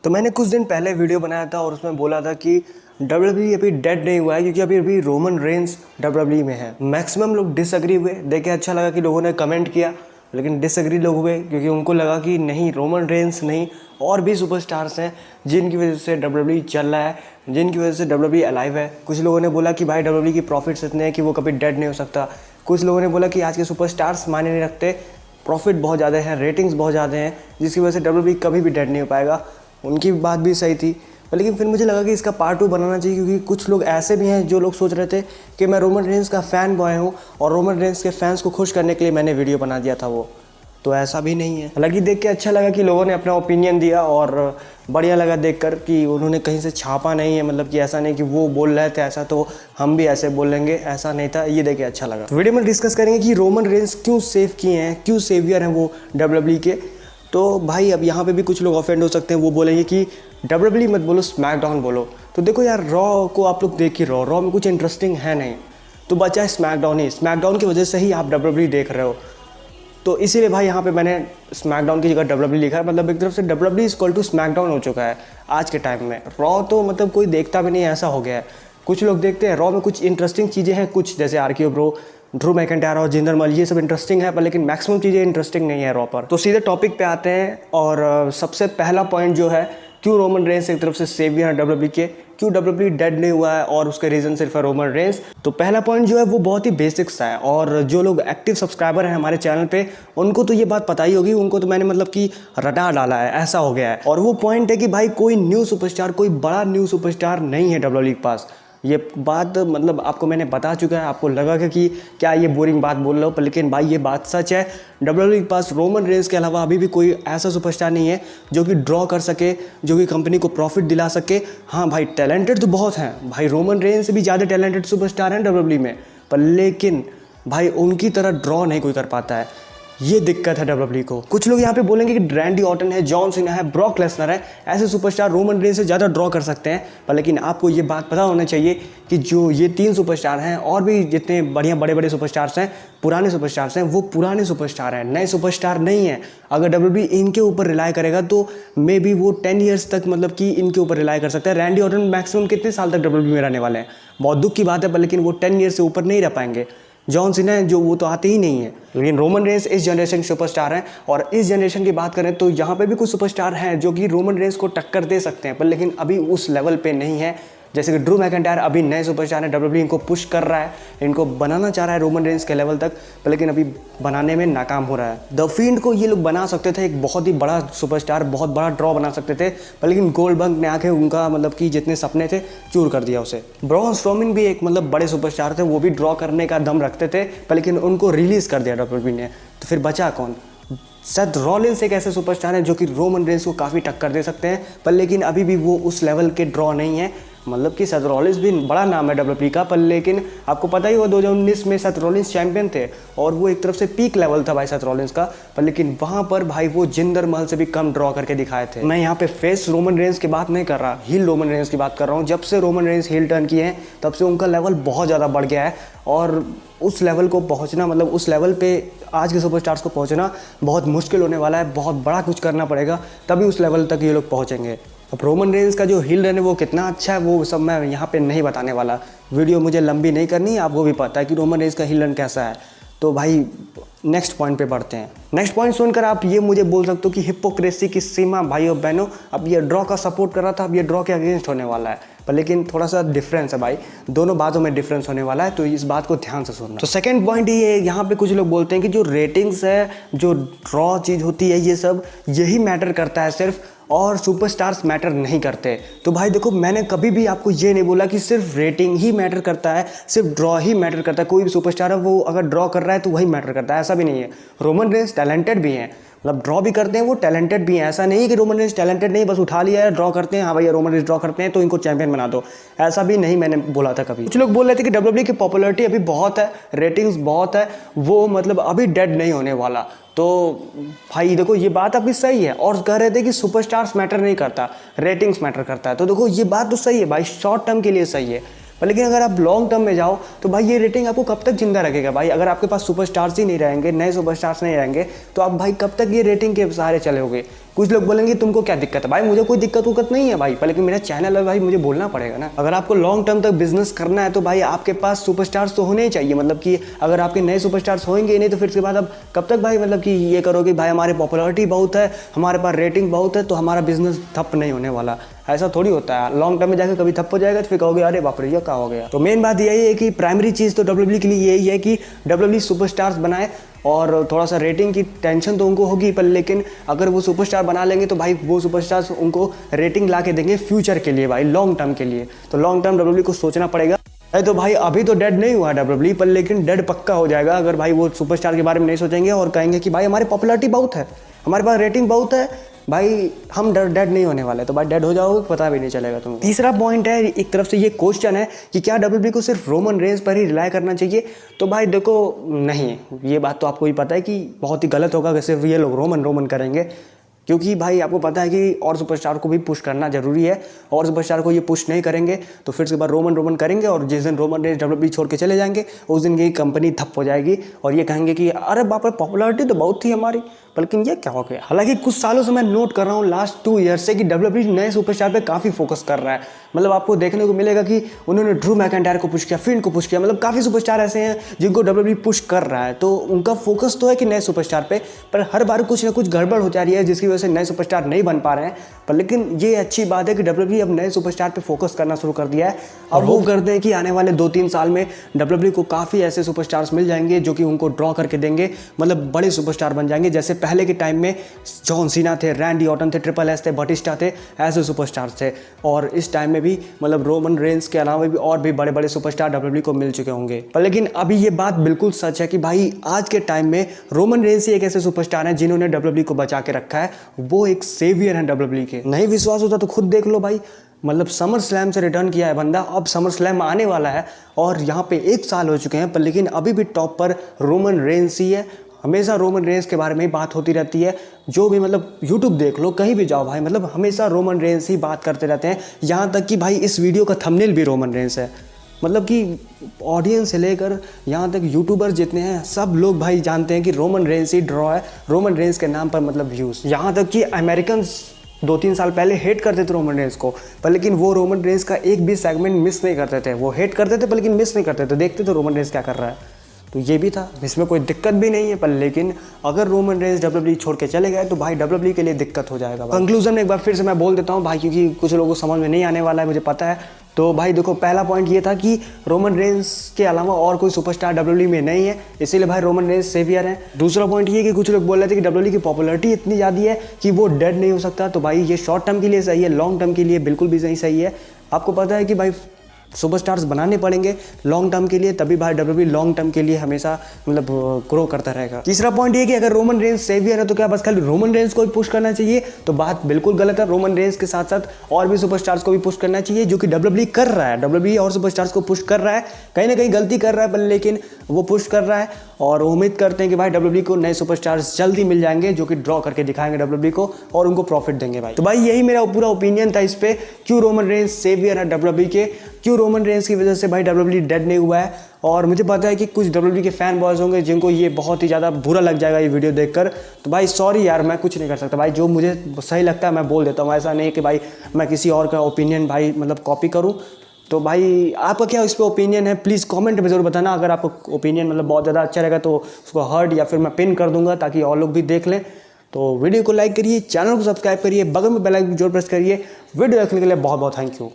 तो मैंने कुछ दिन पहले वीडियो बनाया था और उसमें बोला था कि WWE अभी डेड नहीं हुआ है क्योंकि अभी रोमन रेंस WWE में है। मैक्सिमम लोग डिसएग्री हुए, देख के अच्छा लगा कि लोगों ने कमेंट किया, लेकिन डिसएग्री लोग हुए क्योंकि उनको लगा कि नहीं, रोमन रेंस नहीं, और भी सुपरस्टार्स हैं जिनकी वजह से WWE चल रहा है, जिनकी वजह से WWE अलाइव है। कुछ लोगों ने बोला कि भाई WWE की प्रॉफिट्स इतने हैं कि वो कभी डेड नहीं हो सकता। कुछ लोगों ने बोला कि आज के सुपरस्टार्स मायने नहीं रखते, प्रॉफिट बहुत ज़्यादा है, रेटिंग्स बहुत ज़्यादा हैं, जिसकी वजह से WWE कभी भी डेड नहीं हो पाएगा। उनकी बात भी सही थी, लेकिन फिर मुझे लगा कि इसका पार्ट 2 बनाना चाहिए क्योंकि कुछ लोग ऐसे भी हैं जो लोग सोच रहे थे कि मैं रोमन रेंस का फ़ैन बॉय हूँ और रोमन रेंस के फैंस को खुश करने के लिए मैंने वीडियो बना दिया था। वो तो ऐसा भी नहीं है। हालांकि देख के अच्छा लगा कि लोगों ने अपना ओपिनियन दिया और बढ़िया लगा देखकर कि उन्होंने कहीं से छापा नहीं है, मतलब कि ऐसा नहीं कि वो बोल रहे थे ऐसा तो हम भी ऐसे बोलेंगे, ऐसा नहीं था। ये देख के अच्छा लगा। तो वीडियो में डिस्कस करेंगे कि रोमन रेंस क्यों सेव किए हैं, क्यों सेवियर हैं वो WWE के। तो भाई अब यहाँ पे भी कुछ लोग ऑफेंड हो सकते हैं, वो बोलेंगे कि WWE मत बोलो, स्मैकडाउन बोलो। तो देखो यार, रॉ को आप लोग देखिए, रॉ में कुछ इंटरेस्टिंग है नहीं, तो बचा है स्मैकडाउन ही। स्मैकडाउन की वजह से ही आप WWE देख रहे हो, तो इसीलिए भाई यहाँ पे मैंने स्मैकडाउन की जगह WWE लिखा है। मतलब एक तरफ से WWE इक्वल टू स्मैकडाउन हो चुका है आज के टाइम में। रॉ तो मतलब कोई देखता भी नहीं, ऐसा हो गया है। कुछ लोग देखते हैं, रॉ में कुछ इंटरेस्टिंग चीज़ें हैं, कुछ जैसे RK ब्रो, ड्रू मैकइंटायर और जिंदर महल, ये सब इंटरेस्टिंग है, पर लेकिन मैक्सिमम चीज़ें इंटरेस्टिंग नहीं है रॉ पर। तो सीधे टॉपिक पे आते हैं और सबसे पहला पॉइंट जो है, क्यों रोमन रेंस एक तरफ से सेवियर है WWE के, क्यों WWE डेड नहीं हुआ है और उसके रीज़न सिर्फ है रोमन रेंस। तो पहला पॉइंट जो है वो बहुत ही बेसिक्स है और जो लोग एक्टिव सब्सक्राइबर हैं हमारे चैनल पे उनको तो ये बात पता ही होगी, उनको तो मैंने मतलब कि रटा डाला है, ऐसा हो गया है। और वो पॉइंट है कि भाई कोई न्यू सुपरस्टार, कोई बड़ा न्यू सुपरस्टार नहीं है WWE के पास। ये बात मतलब आपको मैंने बता चुका है, आपको लगा कि क्या ये बोरिंग बात बोल रहा हूँ, पर लेकिन भाई ये बात सच है। WWE के पास रोमन रेंस के अलावा अभी भी कोई ऐसा सुपरस्टार नहीं है जो कि ड्रॉ कर सके, जो कि कंपनी को प्रॉफिट दिला सके। हाँ भाई, टैलेंटेड तो बहुत हैं भाई, रोमन रेंस से भी ज़्यादा टैलेंटेड सुपरस्टार हैं WWE में, पर लेकिन भाई उनकी तरह ड्रॉ नहीं कोई कर पाता है। ये दिक्कत है WWE को। कुछ लोग यहाँ पे बोलेंगे कि रैंडी ऑर्टन है, जॉन सीना है, ब्रॉक लेसनर है, ऐसे सुपरस्टार रोमन रेंस से ज़्यादा ड्रॉ कर सकते हैं। पर लेकिन आपको ये बात पता होना चाहिए कि जो ये 3 सुपरस्टार हैं और भी जितने बढ़िया बड़े बड़े सुपरस्टार्स हैं, पुराने सुपरस्टार्स हैं, वो पुराने सुपरस्टार हैं, नए सुपरस्टार नहीं है। अगर WWE इनके ऊपर रिलाई करेगा तो मे बी वो 10 ईयर्स तक मतलब कि इनके ऊपर रिलाई कर सकता है। रैंडी ऑर्टन मैक्सिमम कितने साल तक WWE में रहने वाले हैं, बहुत दुख की बात है, पर लेकिन वो 10 ईयर्स से ऊपर नहीं रह पाएंगे। जॉन सीना जो वो तो आते ही नहीं है। लेकिन रोमन रेंस इस जनरेशन के सुपरस्टार हैं और इस जनरेशन की बात करें तो यहाँ पे भी कुछ सुपरस्टार हैं जो कि रोमन रेंस को टक्कर दे सकते हैं, पर लेकिन अभी उस लेवल पे नहीं है। जैसे कि ड्रू मैकइंटायर अभी नए सुपरस्टार हैं, WWE इनको पुश कर रहा है, इनको बनाना चाह रहा है रोमन रेंस के लेवल तक, पर लेकिन अभी बनाने में नाकाम हो रहा है। द फील्ड को ये लोग बना सकते थे एक बहुत ही बड़ा सुपरस्टार, बहुत बड़ा ड्रॉ बना सकते थे, पर लेकिन गोल्डबर्ग ने आके उनका मतलब कि जितने सपने थे चूर कर दिया उसे। ब्रॉन स्ट्रोमन भी एक मतलब बड़े सुपरस्टार थे, वो भी ड्रॉ करने का दम रखते थे, पर लेकिन उनको रिलीज़ कर दिया WWE ने। तो फिर बचा कौन? सेथ रॉलिंस एक ऐसे सुपरस्टार हैं जो कि रोमन रेंस को काफ़ी टक्कर दे सकते हैं, पर लेकिन अभी भी वो उस लेवल के ड्रॉ नहीं है। मतलब कि सेथ रॉलिंस भी बड़ा नाम है WWE का, पर लेकिन आपको पता ही हुआ 2019 में सेथ रॉलिंस चैंपियन थे और वो एक तरफ से पीक लेवल था भाई सेथ रॉलिंस का, पर लेकिन वहाँ पर भाई वो जिंदर महल से भी कम ड्रॉ करके दिखाए थे। मैं यहाँ पे फेस रोमन रेंस की बात नहीं कर रहा, हील रोमन रेंस की बात कर रहा हूँ। जब से रोमन रेंस हील टर्न किए हैं तब से उनका लेवल बहुत ज़्यादा बढ़ गया है और उस लेवल को पहुंचना, मतलब उस लेवल पे आज के सुपरस्टार्स को पहुंचना बहुत मुश्किल होने वाला है। बहुत बड़ा कुछ करना पड़ेगा तभी उस लेवल तक ये लोग पहुंचेंगे। अब रोमन रेंस का जो हील रन है वो कितना अच्छा है वो सब मैं यहाँ पे नहीं बताने वाला, वीडियो मुझे लंबी नहीं करनी, आपको भी पता है कि रोमन रेंस का हील रन कैसा है। तो भाई नेक्स्ट पॉइंट पे बढ़ते हैं। नेक्स्ट पॉइंट सुनकर आप ये मुझे बोल सकते हो कि हिपोक्रेसी की सीमा भाइयों बहनों, अब ये ड्रॉ का सपोर्ट कर रहा था, अब ये ड्रॉ के अगेंस्ट होने वाला है, पर लेकिन थोड़ा सा डिफरेंस है भाई, दोनों बातों में डिफरेंस होने वाला है, तो इस बात को ध्यान से सुनना। तो सेकंड पॉइंट ये है, यहाँ पे कुछ लोग बोलते हैं कि जो रेटिंग्स है, जो ड्रॉ चीज़ होती है, ये सब यही मैटर करता है सिर्फ, और सुपरस्टार्स मैटर नहीं करते। तो भाई देखो, मैंने कभी भी आपको ये नहीं बोला कि सिर्फ रेटिंग ही मैटर करता है, सिर्फ ड्रॉ ही मैटर करता है। कोई भी सुपरस्टार है वो अगर ड्रॉ कर रहा है तो वही मैटर करता है, ऐसा भी नहीं है। रोमन रेंस टैलेंटेड भी हैं, मतलब ड्रॉ भी करते हैं, वो टैलेंटेड भी हैं। ऐसा नहीं कि रोमन रेंस टैलेंटेड नहीं, बस उठा लिया है, ड्रॉ करते हैं, हाँ भैया रोमन रेंस ड्रॉ करते हैं तो इनको चैंपियन बना दो, ऐसा भी नहीं मैंने बोला था कभी। कुछ लोग बोल रहे थे कि WWE की पॉपुलैरिटी अभी बहुत है, रेटिंग्स बहुत है, वो मतलब अभी डेड नहीं होने वाला। तो भाई देखो, ये बात अभी सही है, और कह रहे थे कि सुपरस्टार्स मैटर नहीं करता, रेटिंग्स मैटर करता है। तो देखो ये बात तो सही है भाई, शॉर्ट टर्म के लिए सही है, पर लेकिन अगर आप लॉन्ग टर्म में जाओ तो भाई ये रेटिंग आपको कब तक जिंदा रखेगा भाई। अगर आपके पास सुपरस्टार्स ही नहीं रहेंगे, नए सुपरस्टार्स नहीं रहेंगे, तो आप भाई कब तक ये रेटिंग के सहारे चलोगे। कुछ लोग बोलेंगे तुमको क्या दिक्कत है, भाई मुझे कोई दिक्कत नहीं है भाई, पर लेकिन मेरा चैनल है भाई, मुझे बोलना पड़ेगा ना। अगर आपको लॉन्ग टर्म तक बिजनेस करना है तो भाई आपके पास सुपरस्टार्स तो होने ही चाहिए। मतलब कि अगर आपके नए सुपरस्टार्स होंगे ही नहीं तो फिर उसके बाद अब कब तक भाई मतलब कि ये करोगे भाई हमारे पॉपुलैरिटी बहुत है, हमारे पास रेटिंग बहुत है तो हमारा बिजनेस ठप नहीं होने वाला। ऐसा थोड़ी होता है, लॉन्ग टर्म में जाकर कभी ठप हो जाएगा तो फिर कहोगे अरे बाप रे ये क्या हो गया। तो मेन बात यही है कि प्राइमरी चीज़ तो डब्ल्यूडब्ल्यू के लिए यही है कि डब्ल्यूडब्ल्यू सुपरस्टार्स बनाए, और थोड़ा सा रेटिंग की टेंशन तो उनको होगी, पर लेकिन अगर वो सुपरस्टार बना लेंगे तो भाई वो सुपरस्टार्स उनको रेटिंग ला के देंगे फ्यूचर के लिए भाई, लॉन्ग टर्म के लिए। तो लॉन्ग टर्म डब्ल्यूडब्ल्यू को सोचना पड़ेगा। तो भाई अभी तो डेड नहीं हुआ डब्ल्यूडब्ल्यू, पर लेकिन डेड पक्का हो जाएगा अगर भाई वो सुपरस्टार के बारे में नहीं सोचेंगे और कहेंगे कि भाई हमारी पॉपुलैरिटी बहुत है, हमारे पास रेटिंग बहुत है भाई, हम डेड नहीं होने वाले। तो भाई डेड हो जाओगे पता भी नहीं चलेगा तुमको। तीसरा पॉइंट है, एक तरफ से ये क्वेश्चन है कि क्या डब्ल्यूडब्ल्यू को सिर्फ रोमन रेंज पर ही रिलाय करना चाहिए। तो भाई देखो नहीं, ये बात तो आपको ही पता है कि बहुत ही गलत होगा कि सिर्फ ये लोग रोमन करेंगे, क्योंकि भाई आपको पता है कि और सुपरस्टार को भी पुश करना जरूरी है, और सुपरस्टार को ये पुश नहीं करेंगे तो फिर उसके बाद रोमन करेंगे, और जिस दिन रोमन रेंज डब्ल्यूडब्ल्यू छोड़ के चले जाएंगे उस दिन ये कंपनी ठप हो जाएगी और ये कहेंगे कि अरे बाप रे पॉपुलैरिटी तो बहुत थी हमारी, लेकिन ये क्या हो गया। हालांकि कुछ सालों से मैं नोट कर रहा हूँ लास्ट 2 ईयर से कि डब्ल्यूडब्ल्यू नए सुपरस्टार पे काफ़ी फोकस कर रहा है। मतलब आपको देखने को मिलेगा कि उन्होंने ड्रू मैकइंटायर को पुश किया, फिन को पुश किया, मतलब काफ़ी सुपरस्टार ऐसे हैं जिनको डब्ल्यूडब्ल्यू पुश कर रहा है। तो उनका फोकस तो है कि नए सुपरस्टार पे, पर हर बार कुछ ना कुछ गड़बड़ हो जा रही है जिसकी वजह से नए सुपरस्टार नहीं बन पा रहे हैं। पर लेकिन ये अच्छी बात है कि डब्ल्यूडब्ल्यू अब नए सुपरस्टार पे फोकस करना शुरू कर दिया है। और वो करते हैं कि आने वाले 2-3 साल में डब्ल्यूडब्ल्यू को काफ़ी ऐसे सुपरस्टार्स मिल जाएंगे जो कि उनको ड्रॉ करके देंगे, मतलब बड़े सुपरस्टार बन जाएंगे। जैसे पहले के टाइम में जॉन सीना थे, रैंडी ऑर्टन थे, ट्रिपल एच थे, बटिस्टा थे, ऐसे सुपरस्टार्स थे। और इस टाइम में भी मतलब रोमन रेंज के अलावा भी और भी बड़े बड़े सुपरस्टार डब्ल्यूडब्ल्यू को मिल चुके होंगे। पर लेकिन अभी ये बात बिल्कुल सच है कि भाई आज के टाइम में रोमन रेंज ही एक ऐसे सुपरस्टार हैं जिन्होंने डब्ल्यूडब्ल्यू को बचा के रखा है। वो एक सेवियर हैं डब्ल्यूडब्ल्यू के। नहीं विश्वास होता तो खुद देख लो भाई, मतलब समर स्लैम से रिटर्न किया है बंदा, अब समर स्लैम आने वाला है और यहाँ पे 1 साल हो चुके हैं, पर लेकिन अभी भी टॉप पर रोमन रेंज ही है। हमेशा रोमन रेंज के बारे में ही बात होती रहती है, जो भी मतलब यूट्यूब देख लो, कहीं भी जाओ भाई, मतलब हमेशा रोमन रेंज ही बात करते रहते हैं। यहाँ तक कि भाई इस वीडियो का थंबनेल भी रोमन रेंज है। मतलब कि ऑडियंस से लेकर यहाँ तक यूट्यूबर जितने हैं सब लोग भाई जानते हैं कि रोमन रेंज ही ड्रॉ है, रोमन रेंज के नाम पर मतलब व्यूज़। यहाँ तक कि अमेरिकन 2-3 साल पहले हेट करते थे रोमन रेंज को, पर लेकिन वो रोमन रेंज का एक भी सेगमेंट मिस नहीं करते थे। वो हेट करते थे पर लेकिन मिस नहीं करते थे, देखते थे रोमन रेंज क्या कर रहा है। तो ये भी था, इसमें कोई दिक्कत भी नहीं है। पर लेकिन अगर रोमन रेंज डब्ल्यूडब्ल्यू छोड़ के चले गए तो भाई डब्ल्यूडब्ल्यू के लिए दिक्कत हो जाएगा। कंक्लूजन में एक बार फिर से मैं बोल देता हूँ भाई, क्योंकि कुछ लोगों को समझ में नहीं आने वाला है, मुझे पता है। तो भाई देखो, पहला पॉइंट ये था कि रोमन रेंज के अलावा और कोई सुपरस्टार डब्ल्यूडब्ल्यू में नहीं है, इसीलिए भाई रोमन रेंज सेवियर है। दूसरा पॉइंट ये कि कुछ लोग बोल रहे थे कि डब्ल्यूडब्ल्यू की पॉपुलैरिटी इतनी ज़्यादा है कि वो डेड नहीं हो सकता। तो भाई ये शॉर्ट टर्म के लिए सही है, लॉन्ग टर्म के लिए बिल्कुल भी नहीं सही है। आपको पता है कि भाई सुपरस्टार्स बनाने पड़ेंगे लॉन्ग टर्म के लिए, तभी भाई डब्ल्यूडब्ल्यू लॉन्ग टर्म के लिए हमेशा मतलब ग्रो करता रहेगा। तीसरा पॉइंट ये कि अगर रोमन रेंज सेवियर है तो क्या बस खाली रोमन रेंज को ही पुश करना चाहिए, तो बात बिल्कुल गलत है। रोमन रेंज के साथ साथ और भी सुपरस्टार्स को भी पुश करना चाहिए, जो कि डब्ल्यूडब्ल्यू कर रहा है। डब्ल्यूडब्ल्यू और सुपरस्टार्स को पुश कर रहा है, कहीं ना कहीं गलती कर रहा है पर लेकिन वो पुश कर रहा है। और उम्मीद करते हैं कि भाई डब्ल्यूडब्ल्यू को नए सुपरस्टार्स जल्दी मिल जाएंगे जो कि ड्रॉ करके दिखाएंगे डब्ल्यूडब्ल्यू को और उनको प्रॉफिट देंगे भाई। तो भाई यही मेरा पूरा ओपिनियन था इस पे, क्यों रोमन रेंज सेवियर है डब्ल्यूडब्ल्यू के, क्यों रोमन रेंज की वजह से भाई डब्ल्यूडब्ल्यू डेड नहीं हुआ है। और मुझे पता है कि कुछ डब्ल्यूडब्ल्यू के फैन बॉयज होंगे जिनको ये बहुत ही ज़्यादा बुरा लग जाएगा ये वीडियो देखकर। तो भाई सॉरी यार, मैं कुछ नहीं कर सकता भाई, जो मुझे सही लगता है मैं बोल देता हूँ। ऐसा नहीं कि भाई मैं किसी और का ओपिनियन भाई मतलब कॉपी करूँ। तो भाई आपका क्या इस पर ओपिनियन है, प्लीज़ कमेंट में ज़रूर बताना। अगर आपको ओपिनियन मतलब बहुत ज़्यादा अच्छा रहेगा तो उसको हर्ट या फिर मैं पिन कर दूंगा ताकि और लोग भी देख लें। तो वीडियो को लाइक करिए, चैनल को सब्सक्राइब करिए, बगल में बेल आइकन जरूर प्रेस करिए। वीडियो देखने के लिए बहुत बहुत थैंक यू।